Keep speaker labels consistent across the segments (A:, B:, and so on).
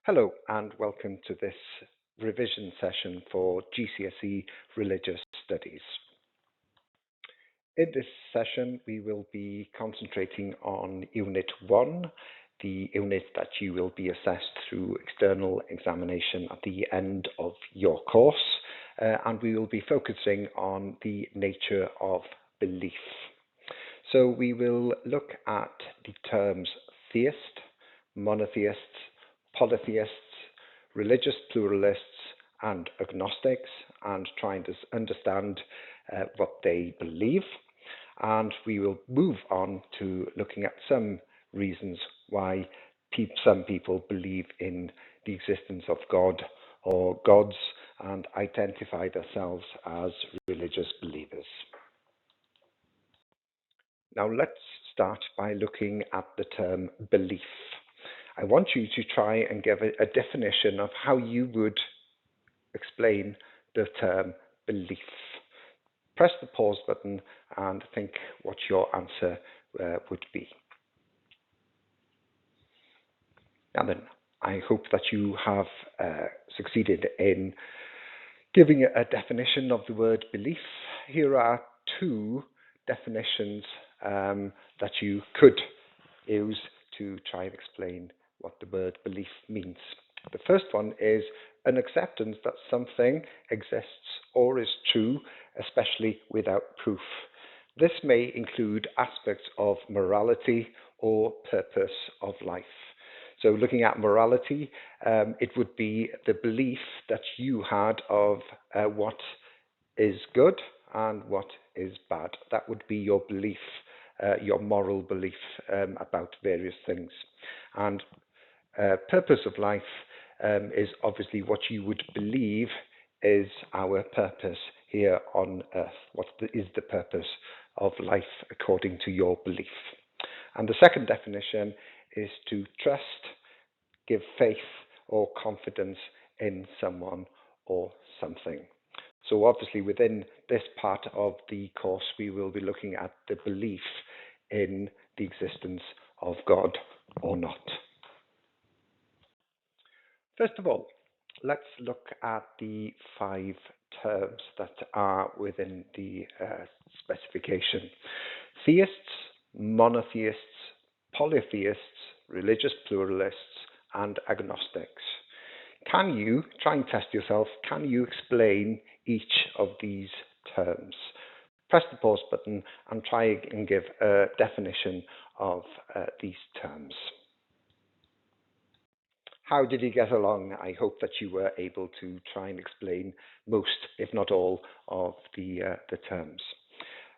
A: Hello and welcome to this revision session for GCSE Religious Studies. In this session we will be concentrating on Unit 1, the unit that you will be assessed through external examination at the end of your course, and we will be focusing on the nature of belief. So we will look at the terms theist, monotheists, polytheists, religious pluralists and agnostics, and trying to understand what they believe. And we will move on to looking at some reasons why some people believe in the existence of God or gods and identify themselves as religious believers. Now let's start by looking at the term belief. I want you to try and give a definition of how you would explain the term belief. Press the pause button and think what your answer would be. Now then, I hope that you have succeeded in giving a definition of the word belief. Here are two definitions that you could use to try and explain what the word belief means. The first one is an acceptance that something exists or is true, especially without proof. This may include aspects of morality or purpose of life. So looking at morality, it would be the belief that you had of what is good and what is bad. That would be your belief, your moral belief about various things. And purpose of life is obviously what you would believe is our purpose here on earth. What is the purpose of life according to your belief? And the second definition is to trust, give faith or confidence in someone or something. So obviously within this part of the course we will be looking at the belief in the existence of God or not. First of all, let's look at the 5 terms that are within the specification. Theists, monotheists, polytheists, religious pluralists, and agnostics. Can you, try and test yourself, can you explain each of these terms? Press the pause button and try and give a definition of these terms. How did you get along? I hope that you were able to try and explain most, if not all, of the terms.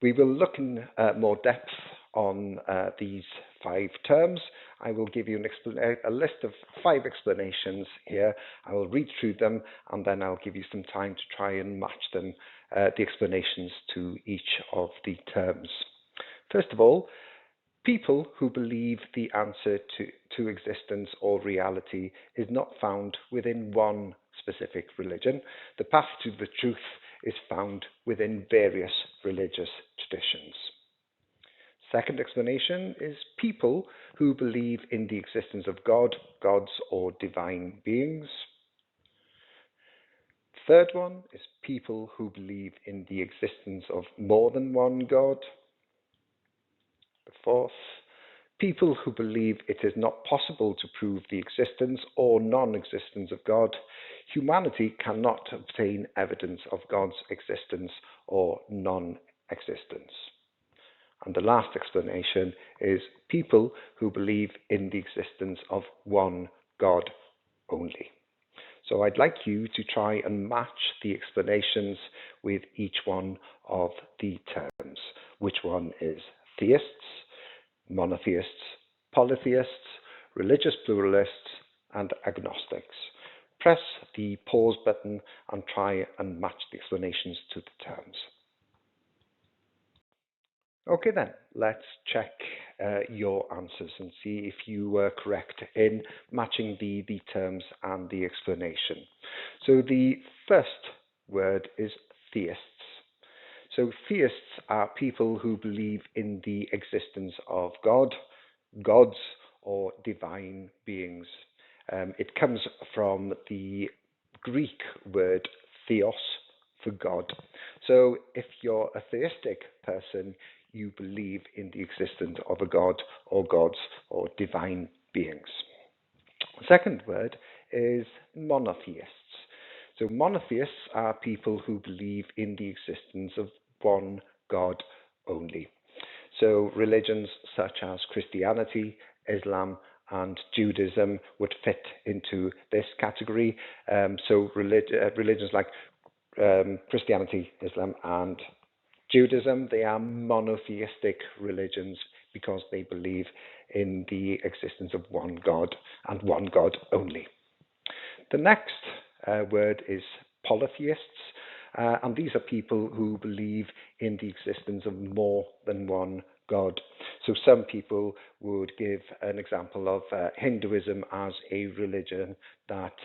A: We will look in more depth on these 5 terms. I will give you a list of 5 explanations here. I will read through them and then I'll give you some time to try and match them, the explanations to each of the terms. First of all, people who believe the answer to existence or reality is not found within one specific religion. The path to the truth is found within various religious traditions. Second explanation is people who believe in the existence of God, gods, or divine beings. Third one is people who believe in the existence of more than one God. The fourth, people who believe it is not possible to prove the existence or non-existence of God. Humanity cannot obtain evidence of God's existence or non-existence. And the last explanation is people who believe in the existence of one God only. So I'd like you to try and match the explanations with each one of the terms. Which one is theists, monotheists, polytheists, religious pluralists, and agnostics? Press the pause button and try and match the explanations to the terms. Okay then, let's check your answers and see if you were correct in matching the terms and the explanation. So the first word is theists. So theists are people who believe in the existence of God, gods, or divine beings. It comes from the Greek word theos, for God. So if you're a theistic person, you believe in the existence of a God or gods or divine beings. The second word is monotheists. So monotheists are people who believe in the existence of one God only. So religions such as Christianity, Islam, and Judaism would fit into this category. Religions like Christianity, Islam, and Judaism, they are monotheistic religions because they believe in the existence of one God and one God only. The next word is polytheists, and these are people who believe in the existence of more than one God. So some people would give an example of Hinduism as a religion that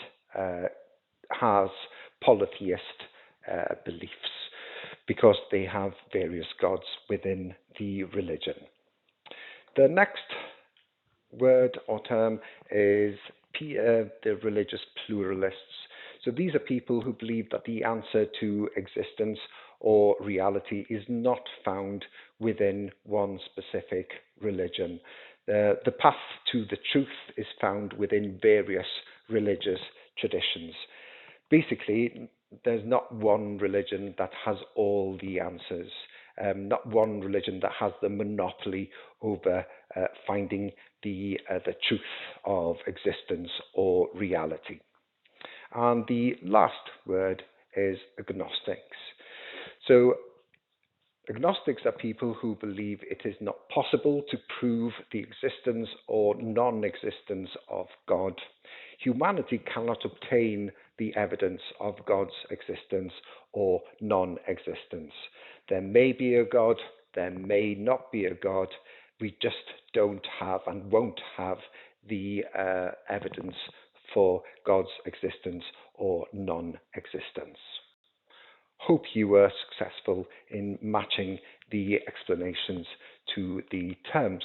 A: has polytheist beliefs because they have various gods within the religion. The next word or term is the religious pluralists. So these are people who believe that the answer to existence or reality is not found within one specific religion. The path to the truth is found within various religious traditions. Basically, there's not one religion that has all the answers, not one religion that has the monopoly over finding the truth of existence or reality. And the last word is agnostics. So agnostics are people who believe it is not possible to prove the existence or non-existence of God. Humanity cannot obtain the evidence of God's existence or non-existence. There may be a God, there may not be a God. We just don't have and won't have the evidence for God's existence or non-existence. Hope you were successful in matching the explanations to the terms.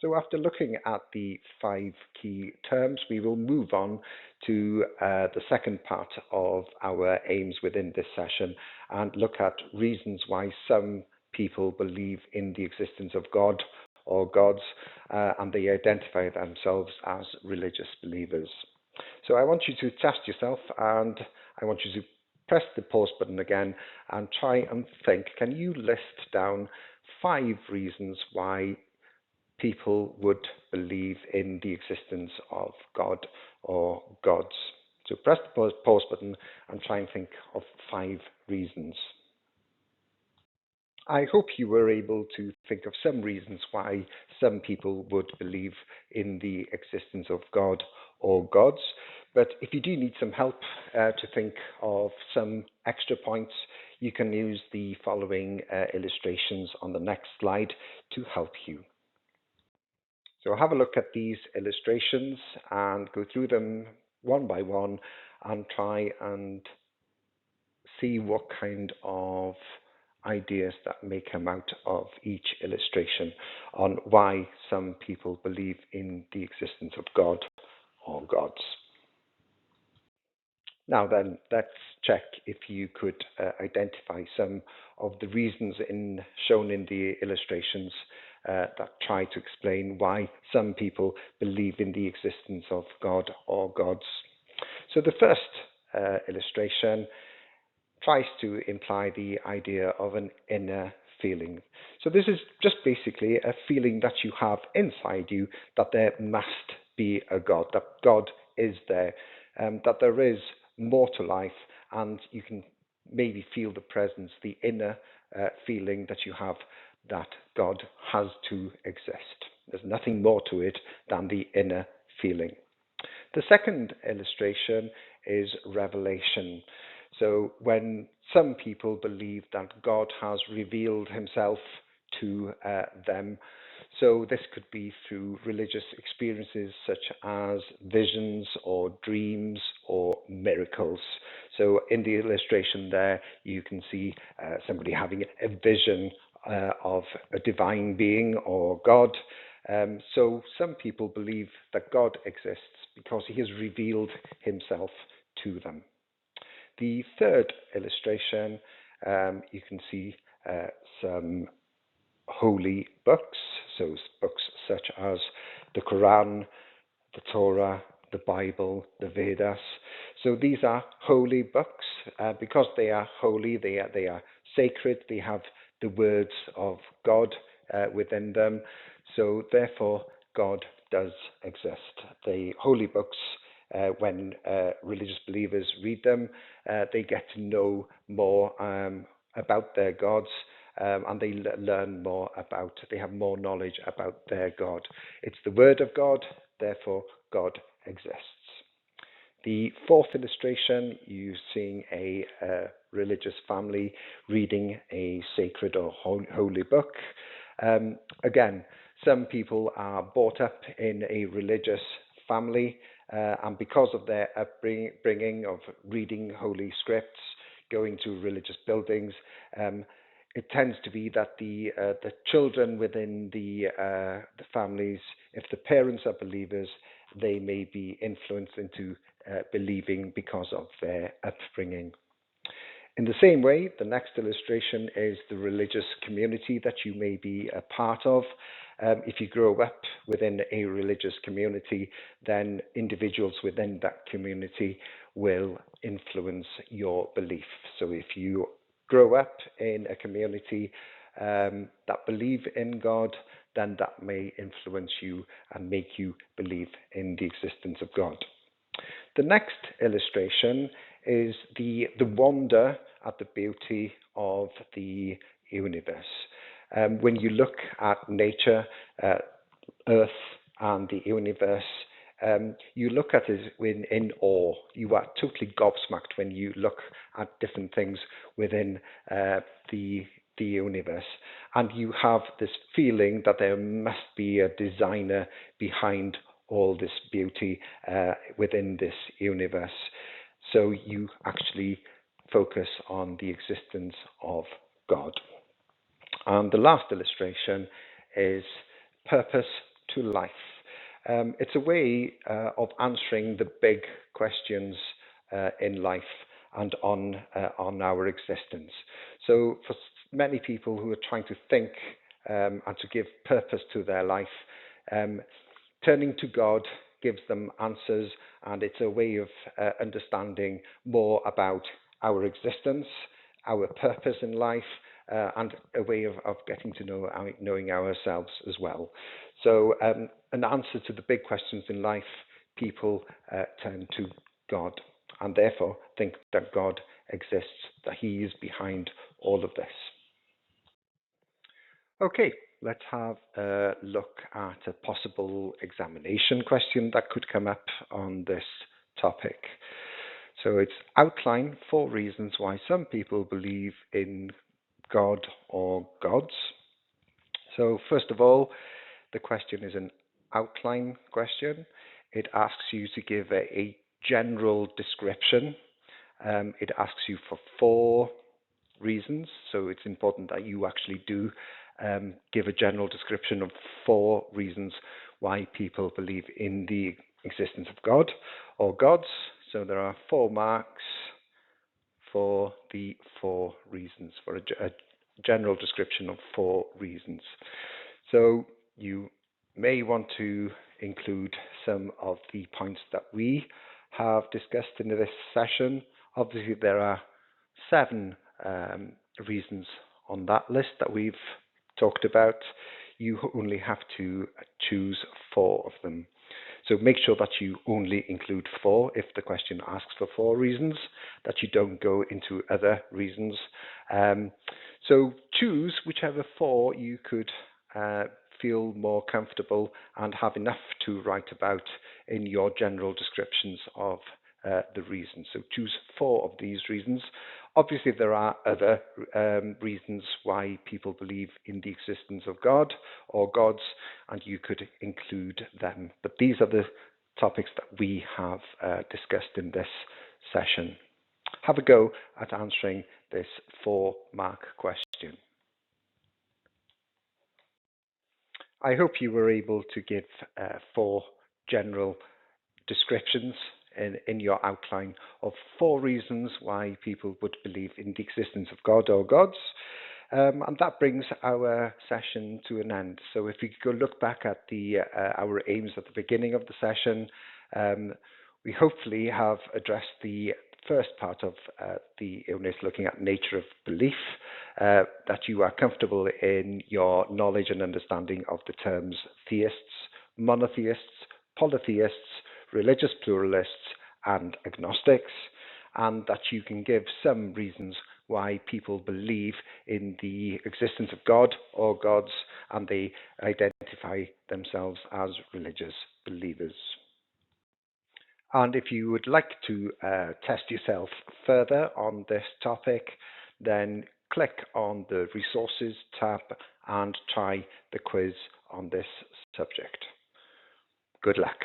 A: So after looking at the 5 key terms, we will move on to the second part of our aims within this session and look at reasons why some people believe in the existence of God or gods, and they identify themselves as religious believers. So I want you to test yourself, and I want you to press the pause button again and try and think, can you list down 5 reasons why people would believe in the existence of God or gods? So press the pause button and try and think of 5 reasons. I hope you were able to think of some reasons why some people would believe in the existence of God or gods. But if you do need some help to think of some extra points, you can use the following illustrations on the next slide to help you. So have a look at these illustrations and go through them one by one and try and see what kind of ideas that may come out of each illustration on why some people believe in the existence of God or gods. Now then, let's check if you could identify some of the reasons shown in the illustrations that try to explain why some people believe in the existence of God or gods. So the first illustration tries to imply the idea of an inner feeling. So this is just basically a feeling that you have inside you that there must be a God, that God is there, that there is more to life, and you can maybe feel the presence, the inner feeling that you have that God has to exist. There's nothing more to it than the inner feeling. The second illustration is revelation. So when some people believe that God has revealed himself to them, so this could be through religious experiences such as visions or dreams or miracles. So in the illustration there, you can see somebody having a vision of a divine being or God. So some people believe that God exists because he has revealed himself to them. The third illustration, you can see some holy books, so books such as the Quran, the Torah, the Bible, the Vedas. So these are holy books. Because they are holy, they are sacred, they have the words of God within them. So therefore, God does exist. The holy books, when religious believers read them, they get to know more about their gods, and they learn more about, they have more knowledge about their God. It's the word of God, therefore God exists. The fourth illustration, you're seeing a religious family reading a sacred or holy book. Again, some people are brought up in a religious family, and because of their upbringing of reading holy scripts, going to religious buildings, it tends to be that the children within the families, if the parents are believers, they may be influenced into believing because of their upbringing. In the same way, the next illustration is the religious community that you may be a part of. If you grow up within a religious community, then individuals within that community will influence your belief. So if you grow up in a community that believe in God, then that may influence you and make you believe in the existence of God. The next illustration is the wonder at the beauty of the universe. When you look at nature, Earth and the universe, you look at it in awe. You are totally gobsmacked when you look at different things within the universe, and you have this feeling that there must be a designer behind all this beauty within this universe. So you actually focus on the existence of God. And the last illustration is purpose to life. It's a way of answering the big questions in life and on our existence. So for many people who are trying to think and to give purpose to their life, turning to God gives them answers, and it's a way of understanding more about our existence, our purpose in life, and a way of getting to know knowing ourselves as well. So an answer to the big questions in life, people turn to God, and therefore think that God exists, that he is behind all of this. Okay, let's have a look at a possible examination question that could come up on this topic. So it's outline 4 reasons why some people believe in God or gods. So first of all, the question is an outline question. It asks you to give a general description. It asks you for 4 reasons, so it's important that you actually do give a general description of 4 reasons why people believe in the existence of God or gods. So there are 4 marks for the 4 reasons, for a general description of 4 reasons. So you may want to include some of the points that we have discussed in this session. Obviously, there are 7 reasons on that list that we've talked about. You only have to choose 4 of them. So make sure that you only include 4 if the question asks for 4 reasons, that you don't go into other reasons. So choose whichever 4 you could feel more comfortable and have enough to write about in your general descriptions of the reasons. So choose 4 of these reasons. Obviously, there are other reasons why people believe in the existence of God or gods, and you could include them. But these are the topics that we have discussed in this session. Have a go at answering this 4-mark question. I hope you were able to give 4 general descriptions in your outline of 4 reasons why people would believe in the existence of God or gods. And that brings our session to an end. So if we could go look back at our aims at the beginning of the session, we hopefully have addressed the first part of the illness, looking at nature of belief, that you are comfortable in your knowledge and understanding of the terms theists, monotheists, polytheists, religious pluralists, and agnostics, and that you can give some reasons why people believe in the existence of God or gods, and they identify themselves as religious believers. And if you would like to test yourself further on this topic, then click on the resources tab and try the quiz on this subject. Good luck.